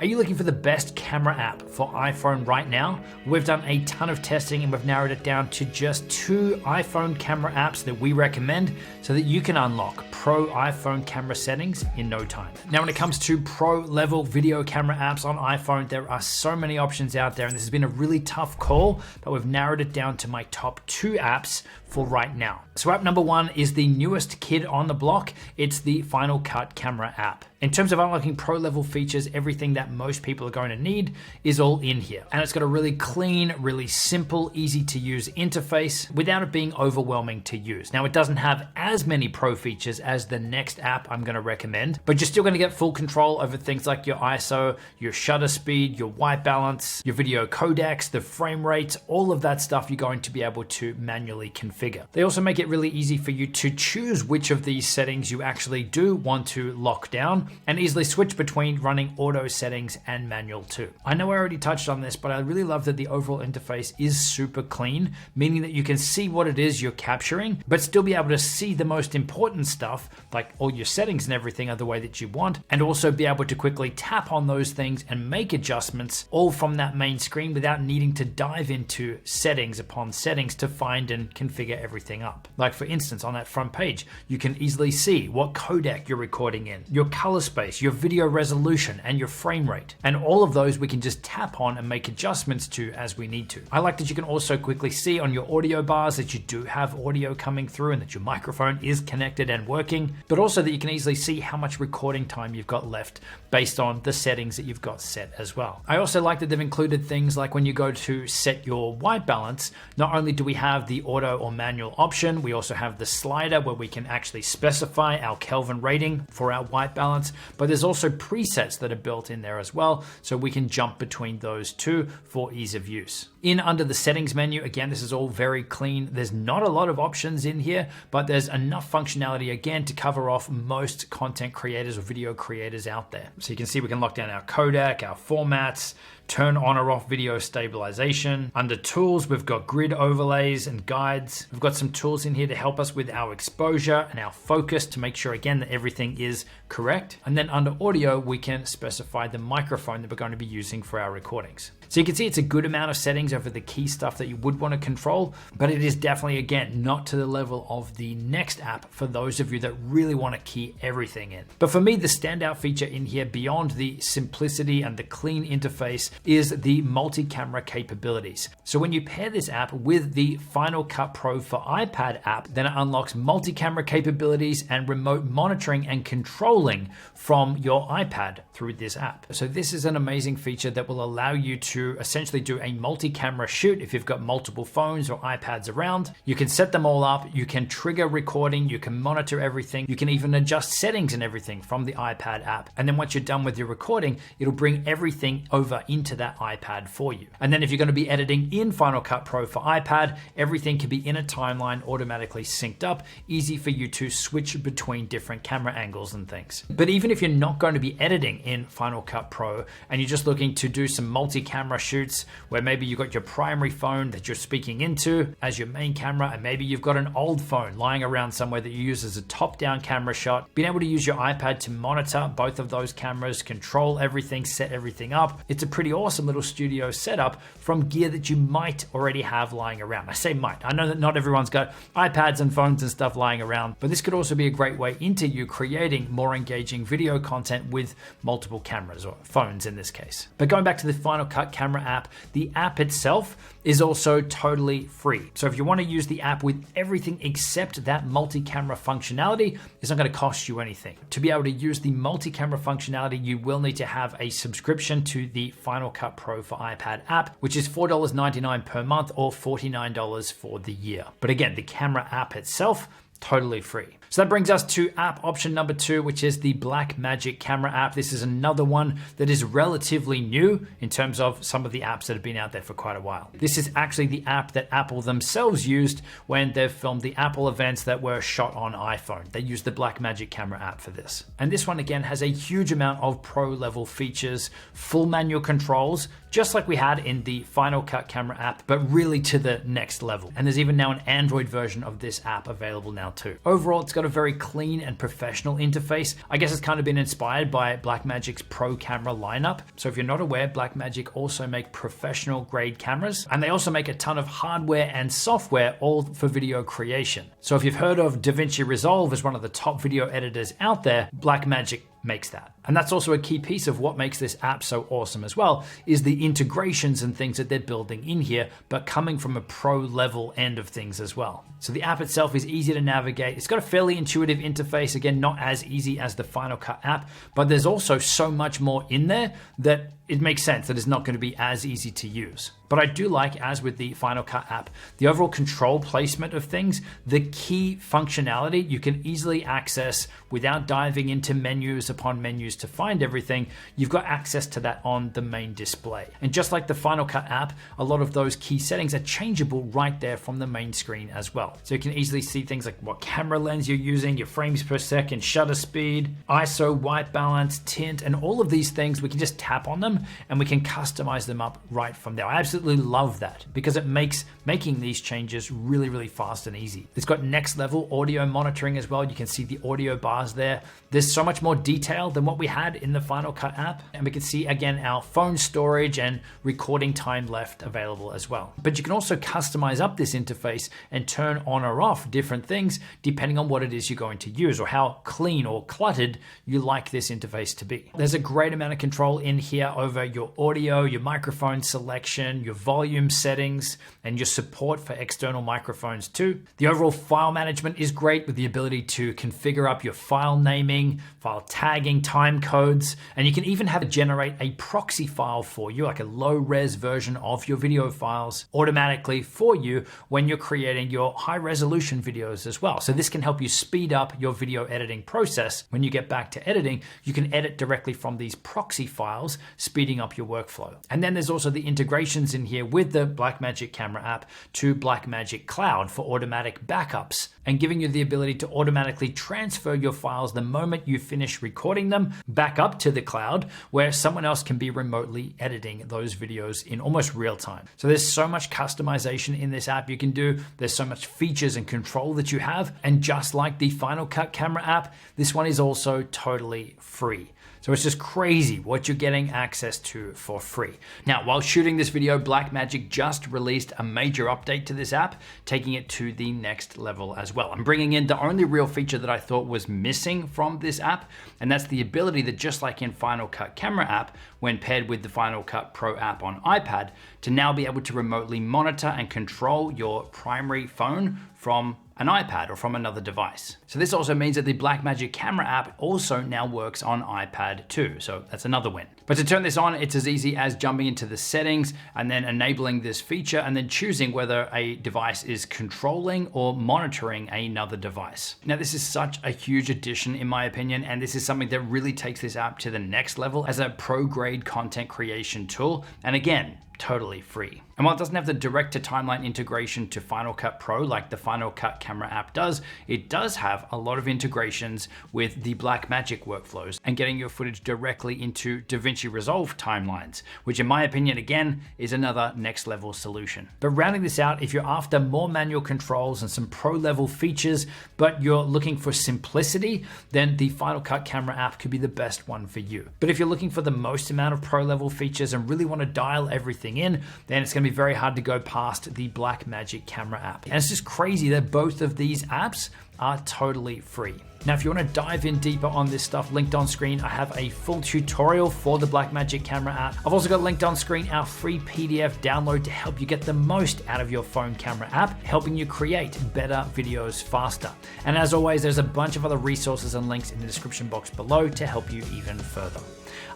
Are you looking for the best camera app for iPhone right now? We've done a ton of testing and we've narrowed it down to just 2 iPhone camera apps that we recommend so that you can unlock pro iPhone camera settings in no time. Now, when it comes to pro level video camera apps on iPhone, there are so many options out there and this has been a really tough call, but we've narrowed it down to my top 2 apps for right now. So app number 1 is the newest kid on the block. It's the Final Cut Camera App. In terms of unlocking pro level features, everything that most people are going to need is all in here. And it's got a really clean, really simple, easy to use interface without it being overwhelming to use. Now, it doesn't have as many pro features as the next app I'm going to recommend, but you're still going to get full control over things like your ISO, your shutter speed, your white balance, your video codecs, the frame rates, all of that stuff you're going to be able to manually configure. They also make it really easy for you to choose which of these settings you actually do want to lock down and easily switch between running auto settings and manual too. I know I already touched on this, but I really love that the overall interface is super clean, meaning that you can see what it is you're capturing, but still be able to see the most important stuff, like all your settings and everything are the way that you want, and also be able to quickly tap on those things and make adjustments all from that main screen without needing to dive into settings upon settings to find and configure everything up. Like for instance, on that front page, you can easily see what codec you're recording in, your color space, your video resolution, and your frame rate. And all of those we can just tap on and make adjustments to as we need to. I like that you can also quickly see on your audio bars that you do have audio coming through and that your microphone is connected and working, but also that you can easily see how much recording time you've got left based on the settings that you've got set as well. I also like that they've included things like when you go to set your white balance, not only do we have the auto or manual option, we also have the slider where we can actually specify our Kelvin rating for our white balance, but there's also presets that are built in there as well, so we can jump between those two for ease of use. In under the settings menu, again, this is all very clean. There's not a lot of options in here, but there's enough functionality again to cover off most content creators or video creators out there. So you can see we can lock down our codec, our formats, turn on or off video stabilization. Under tools, we've got grid overlays and guides. We've got some tools in here to help us with our exposure and our focus to make sure again that everything is correct. And then under audio, we can specify the microphone that we're going to be using for our recordings. So you can see it's a good amount of settings over the key stuff that you would want to control, but it is definitely, again, not to the level of the next app for those of you that really want to key everything in. But for me, the standout feature in here beyond the simplicity and the clean interface is the multi-camera capabilities. So when you pair this app with the Final Cut Pro for iPad app, then it unlocks multi-camera capabilities and remote monitoring and controlling from your iPad through this app. So this is an amazing feature that will allow you to essentially do a multi-camera shoot if you've got multiple phones or iPads around. You can set them all up, you can trigger recording, you can monitor everything, you can even adjust settings and everything from the iPad app. And then once you're done with your recording, it'll bring everything over into that iPad for you. And then if you're going to be editing in Final Cut Pro for iPad, everything can be in a timeline automatically synced up, easy for you to switch between different camera angles and things. But even if you're not going to be editing in Final Cut Pro and you're just looking to do some multi-camera shoots where maybe you've got your primary phone that you're speaking into as your main camera, and maybe you've got an old phone lying around somewhere that you use as a top-down camera shot, being able to use your iPad to monitor both of those cameras, control everything, set everything up. It's a pretty awesome little studio setup from gear that you might already have lying around. I say might. I know that not everyone's got iPads and phones and stuff lying around, but this could also be a great way into you creating more engaging video content with multiple cameras or phones in this case. But going back to the Final Cut Camera app, the app itself is also totally free. So if you want to use the app with everything except that multi-camera functionality, it's not going to cost you anything. To be able to use the multi-camera functionality, you will need to have a subscription to the Final Cut Pro for iPad app, which is $4.99 per month or $49 for the year. But again, the camera app itself, totally free. So that brings us to app option number 2, which is the Blackmagic Camera App. This is another one that is relatively new in terms of some of the apps that have been out there for quite a while. This is actually the app that Apple themselves used when they filmed the Apple events that were shot on iPhone. They used the Blackmagic Camera App for this. And this one again has a huge amount of pro level features, full manual controls, just like we had in the Final Cut Camera App, but really to the next level. And there's even now an Android version of this app available now too. Overall, it's got got a very clean and professional interface. I guess it's kind of been inspired by Blackmagic's Pro camera lineup. So if you're not aware, Blackmagic also make professional grade cameras, and they also make a ton of hardware and software, all for video creation. So if you've heard of DaVinci Resolve as one of the top video editors out there, Blackmagic makes that. And that's also a key piece of what makes this app so awesome as well, is the integrations and things that they're building in here, but coming from a pro level end of things as well. So the app itself is easy to navigate. It's got a fairly intuitive interface. Again, not as easy as the Final Cut app, but there's also so much more in there that it makes sense that it's not going to be as easy to use. But I do like, as with the Final Cut app, the overall control placement of things, the key functionality you can easily access without diving into menus upon menus to find everything. You've got access to that on the main display. And just like the Final Cut app, a lot of those key settings are changeable right there from the main screen as well. So you can easily see things like what camera lens you're using, your frames per second, shutter speed, ISO, white balance, tint, and all of these things. We can just tap on them and we can customize them up right from there. I absolutely love that because it makes making these changes really, really fast and easy. It's got next level audio monitoring as well. You can see the audio bars there. There's so much more detail than what we had in the Final Cut app. And we can see again our phone storage and recording time left available as well. But you can also customize up this interface and turn on or off different things depending on what it is you're going to use or how clean or cluttered you like this interface to be. There's a great amount of control in here over your audio, your microphone selection, your volume settings, and your support for external microphones too. The overall file management is great with the ability to configure up your file naming, file tagging, time codes, and you can even have it generate a proxy file for you, like a low-res version of your video files automatically for you when you're creating your high-resolution videos as well. So this can help you speed up your video editing process. When you get back to editing, you can edit directly from these proxy files, speeding up your workflow. And then there's also the integrations in here with the Blackmagic Camera app to Blackmagic Cloud for automatic backups and giving you the ability to automatically transfer your files the moment you finish recording them back up to the cloud where someone else can be remotely editing those videos in almost real time. So there's so much customization in this app you can do. There's so much features and control that you have. And just like the Final Cut Camera app, this one is also totally free. So it's just crazy what you're getting access to for free. Now, while shooting this video, Blackmagic just released a major update to this app, taking it to the next level as well. I'm bringing in the only real feature that I thought was missing from this app, and that's the ability that just like in Final Cut Camera app, when paired with the Final Cut Pro app on iPad, to now be able to remotely monitor and control your primary phone from an iPad or from another device. So this also means that the Blackmagic Camera app also now works on iPad too. So that's another win. But to turn this on, it's as easy as jumping into the settings and then enabling this feature and then choosing whether a device is controlling or monitoring another device. Now, this is such a huge addition in my opinion, and this is something that really takes this app to the next level as a pro-grade content creation tool. And again, totally free. And while it doesn't have the direct to timeline integration to Final Cut Pro like the Final Cut Camera app does, it does have a lot of integrations with the Blackmagic workflows and getting your footage directly into DaVinci Resolve timelines, which in my opinion, again, is another next level solution. But rounding this out, if you're after more manual controls and some pro level features, but you're looking for simplicity, then the Final Cut Camera app could be the best one for you. But if you're looking for the most amount of pro level features and really want to dial everything in, then it's going to be very hard to go past the Blackmagic Camera app. And it's just crazy that both of these apps are totally free. Now, if you want to dive in deeper on this stuff, linked on screen, I have a full tutorial for the Blackmagic Camera app. I've also got linked on screen our free PDF download to help you get the most out of your phone camera app, helping you create better videos faster. And as always, there's a bunch of other resources and links in the description box below to help you even further.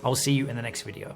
I'll see you in the next video.